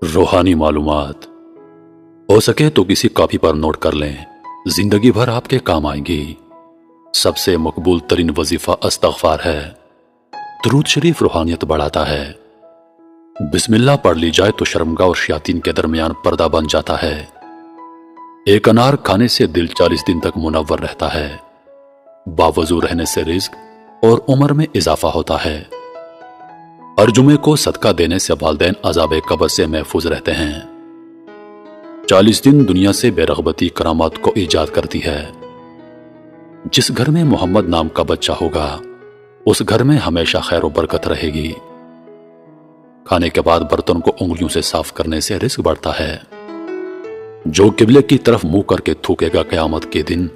रूहानी मालूमात हो सके तो किसी कॉपी पर नोट कर लें, जिंदगी भर आपके काम आएंगी। सबसे मकबूल तरीन वजीफा इस्तग़फ़ार है। दुरूद शरीफ रूहानियत बढ़ाता है। बिस्मिल्लाह पढ़ ली जाए तो शर्मगाह और शयातीन के दरमियान पर्दा बन जाता है। एक अनार खाने से दिल 40 दिन तक मुनव्वर रहता है। बावजू रहने से रिज़्क़ और उम्र में इजाफा होता है। हर जुमे को सदका देने से वालिदैन अज़ाब कब्र से महफूज रहते हैं। 40 दिन दुनिया से बेरग़बती करामात को ईजाद करती है। जिस घर में मोहम्मद नाम का बच्चा होगा उस घर में हमेशा खैर और बरकत रहेगी। खाने के बाद बर्तन को उंगलियों से साफ करने से रिज़्क़ बढ़ता है। जो किबले की तरफ मुंह करके थूकेगा क़यामत के दिन,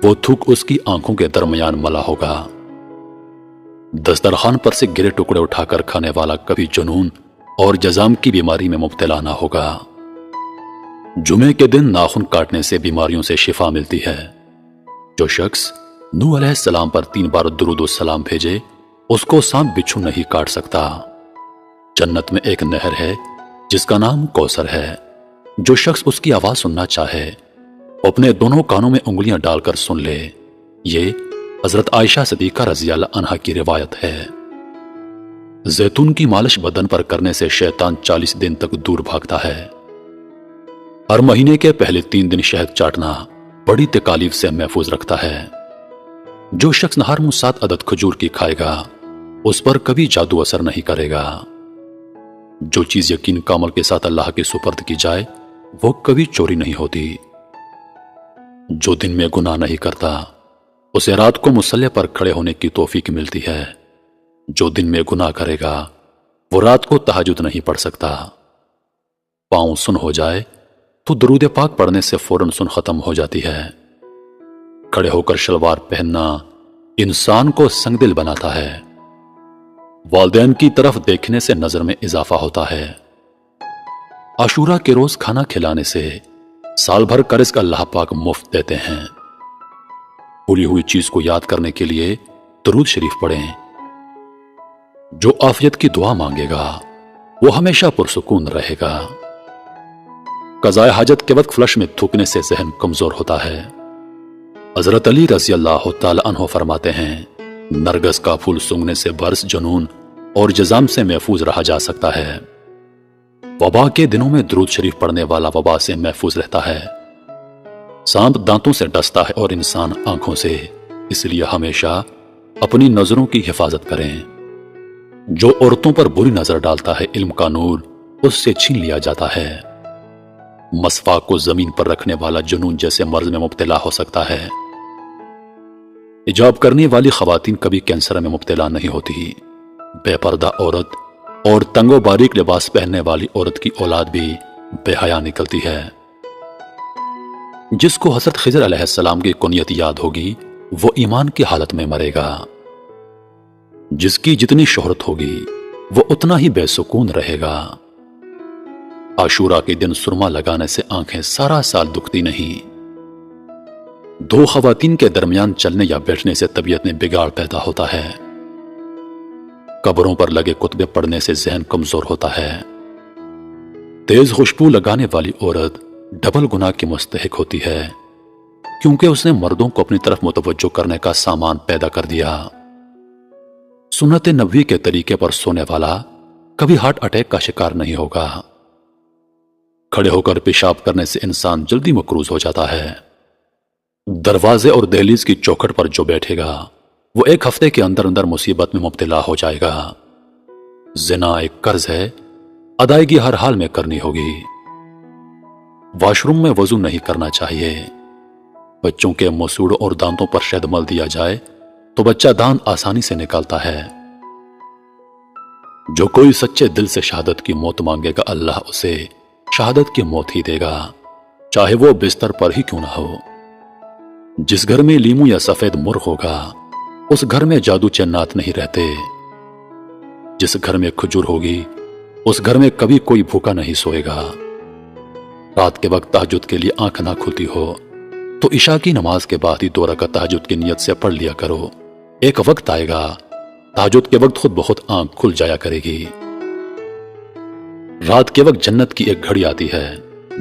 वो थूक उसकी आंखों के दरमियान मला होगा। दस्तरखान पर से गिरे टुकड़े उठाकर खाने वाला कभी जुनून और जजाम की बीमारी में मुब्तला ना होगा। जुमे के दिन नाखून काटने से बीमारियों से शिफा मिलती है। जो शख्स नूह अलैहिस्सलाम पर 3 बार दुरूद सलाम भेजे उसको सांप बिच्छू नहीं काट सकता। जन्नत में एक नहर है जिसका नाम कौसर है। जो शख्स उसकी आवाज सुनना चाहे अपने दोनों कानों में उंगलियां डालकर सुन ले। ये हजरत आयशा सिद्दीक़ा रज़ियल्लाहु अन्हा की रिवायत है। जैतून की मालिश बदन पर करने से शैतान 40 दिन तक दूर भागता है। हर महीने के पहले 3 दिन शहद चाटना बड़ी तकालीफ से महफूज रखता है। जो शख्स नहर में 7 अदद खजूर की खाएगा उस पर कभी जादू असर नहीं करेगा। जो चीज यकीन कामल के साथ अल्लाह के सुपर्द की जाए वो कभी चोरी नहीं होती। जो दिन में गुनाह नहीं करता उसे रात को मुसल्ले पर खड़े होने की तौफीक मिलती है। जो दिन में गुनाह करेगा वो रात को तहज्जुद नहीं पढ़ सकता। पांव सुन हो जाए तो दरूद पाक पढ़ने से फौरन सुन खत्म हो जाती है। खड़े होकर शलवार पहनना इंसान को संगदिल बनाता है। वालिदैन की तरफ देखने से नजर में इजाफा होता है। आशूरा के रोज खाना खिलाने से साल भर का रिज़्क़ अल्लाह पाक मुफ्त देते हैं। भूली हुई चीज को याद करने के लिए दुरूद शरीफ पढ़ें। जो आफियत की दुआ मांगेगा वो हमेशा पुरसुकून रहेगा। कज़ाए हाजत के वक्त फ्लश में थूकने से ज़हन कमजोर होता है। हज़रत अली रज़ियल्लाहु ताला अन्हु फरमाते हैं, नरगस का फूल सूंघने से बर्स, जुनून और जजाम से महफूज रहा जा सकता है। वबा के दिनों में दुरूद शरीफ पढ़ने वाला वबा से महफूज रहता है। सांप दांतों से डसता है और इंसान आंखों से, इसलिए हमेशा अपनी नजरों की हिफाजत करें। जो औरतों पर बुरी नजर डालता है इल्म का नूर उससे छीन लिया जाता है। मसवाक को जमीन पर रखने वाला जुनून जैसे मर्ज में मुब्तला हो सकता है। हिजाब करने वाली खवातीन कभी कैंसर में मुब्तला नहीं होती। बेपर्दा औरत और तंगो बारीक लिबास पहनने वाली औरत की औलाद भी बेहया निकलती है। जिसको हजरत खिज़र अलैहिस्सलाम की कुनियत याद होगी वो ईमान की हालत में मरेगा। जिसकी जितनी शोहरत होगी वो उतना ही बेसुकून रहेगा। आशूरा के दिन सुरमा लगाने से आंखें सारा साल दुखती नहीं। 2 खवातीन के दरमियान चलने या बैठने से तबीयत में बिगाड़ पैदा होता है। कब्रों पर लगे कुतबे पढ़ने से जहन कमजोर होता है। तेज खुशबू लगाने वाली औरत डबल गुनाह की मुस्तहिक होती है, क्योंकि उसने मर्दों को अपनी तरफ मुतवज्जो करने का सामान पैदा कर दिया। सुन्नत नबवी के तरीके पर सोने वाला कभी हार्ट अटैक का शिकार नहीं होगा। खड़े होकर पेशाब करने से इंसान जल्दी मकरूज हो जाता है। दरवाजे और दहलीज की चौखट पर जो बैठेगा वो 1 हफ्ते के अंदर अंदर मुसीबत में मुब्तला हो जाएगा। जिना एक कर्ज है, अदायगी हर हाल में करनी होगी। वॉशरूम में वजू नहीं करना चाहिए। बच्चों के मसूड़ों और दांतों पर शहद मल दिया जाए तो बच्चा दांत आसानी से निकलता है। जो कोई सच्चे दिल से शहादत की मौत मांगेगा अल्लाह उसे शहादत की मौत ही देगा, चाहे वो बिस्तर पर ही क्यों ना हो। जिस घर में लीमू या सफेद मुर्ग होगा उस घर में जादू जन्नात नहीं रहते। जिस घर में खजूर होगी उस घर में कभी कोई भूखा नहीं सोएगा। रात के वक्त तहज्जुद के लिए आंख ना खुलती हो तो इशा की नमाज के बाद ही 2 रकात तहज्जुद की नियत से पढ़ लिया करो। एक वक्त आएगा तहज्जुद के वक्त खुद बहुत आंख खुल जाया करेगी। رات کے وقت جنت کی ایک گھڑی آتی ہے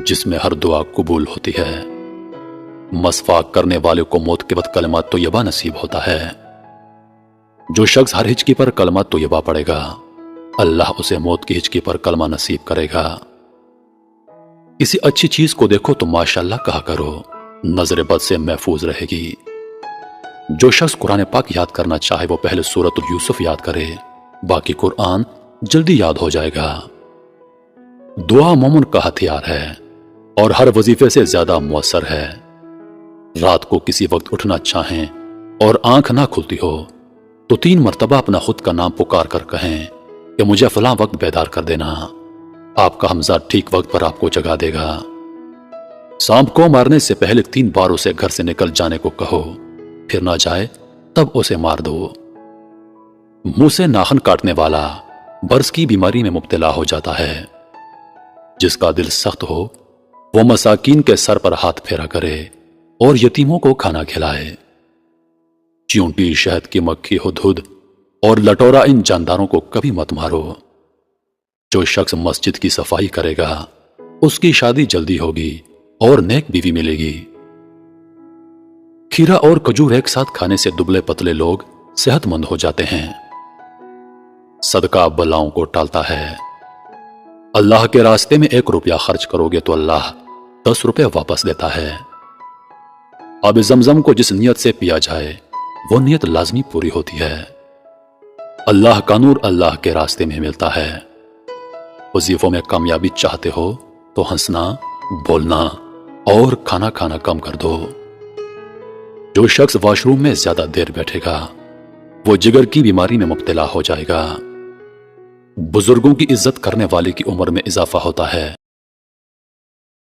جس میں ہر دعا قبول ہوتی ہے۔ مسواک کرنے والے کو موت کے وقت کلمہ طیبہ نصیب ہوتا ہے۔ جو شخص ہر ہچکی پر کلمہ طیبہ پڑھے گا اللہ اسے موت کی ہچکی پر کلمہ نصیب کرے گا۔ کسی اچھی چیز کو دیکھو تو ماشاءاللہ کہا کرو، نظر بد سے محفوظ رہے گی۔ جو شخص قرآن پاک یاد کرنا چاہے وہ پہلے سورۃ یوسف یاد کرے، باقی قرآن جلدی یاد ہو جائے گا۔ دعا مومن کا ہتھیار ہے اور ہر وظیفے سے زیادہ مؤثر ہے۔ رات کو کسی وقت اٹھنا چاہیں اور آنکھ نہ کھلتی ہو تو 3 مرتبہ اپنا خود کا نام پکار کر کہیں کہ مجھے فلاں وقت بیدار کر دینا۔ آپ کا حمزہ ٹھیک وقت پر آپ کو جگا دے گا۔ سانپ کو مارنے سے پہلے 3 بار اسے گھر سے نکل جانے کو کہو، پھر نہ جائے تب اسے مار دو۔ منہ سے ناخن کاٹنے والا برس کی بیماری میں مبتلا ہو جاتا ہے۔ جس کا دل سخت ہو وہ مساکین کے سر پر ہاتھ پھیرا کرے اور یتیموں کو کھانا کھلائے۔ چیونٹی، شہد کی مکھی، ہدہد اور لٹورا ان جانداروں کو کبھی مت مارو۔ جو شخص مسجد کی صفائی کرے گا اس کی شادی جلدی ہوگی اور نیک بیوی ملے گی۔ کھیرا اور کھجور ایک ساتھ کھانے سے دبلے پتلے لوگ صحت مند ہو جاتے ہیں۔ صدقہ بلاؤں کو ٹالتا ہے۔ اللہ کے راستے میں 1 روپیہ خرچ کرو گے تو اللہ 10 روپے واپس دیتا ہے۔ آب زمزم کو جس نیت سے پیا جائے وہ نیت لازمی پوری ہوتی ہے۔ اللہ کا نور اللہ کے راستے میں ملتا ہے۔ وظیفوں میں کامیابی چاہتے ہو تو ہنسنا، بولنا اور کھانا کھانا کم کر دو۔ جو شخص واش روم میں زیادہ دیر بیٹھے گا وہ جگر کی بیماری میں مبتلا ہو جائے گا۔ بزرگوں کی عزت کرنے والے کی عمر میں اضافہ ہوتا ہے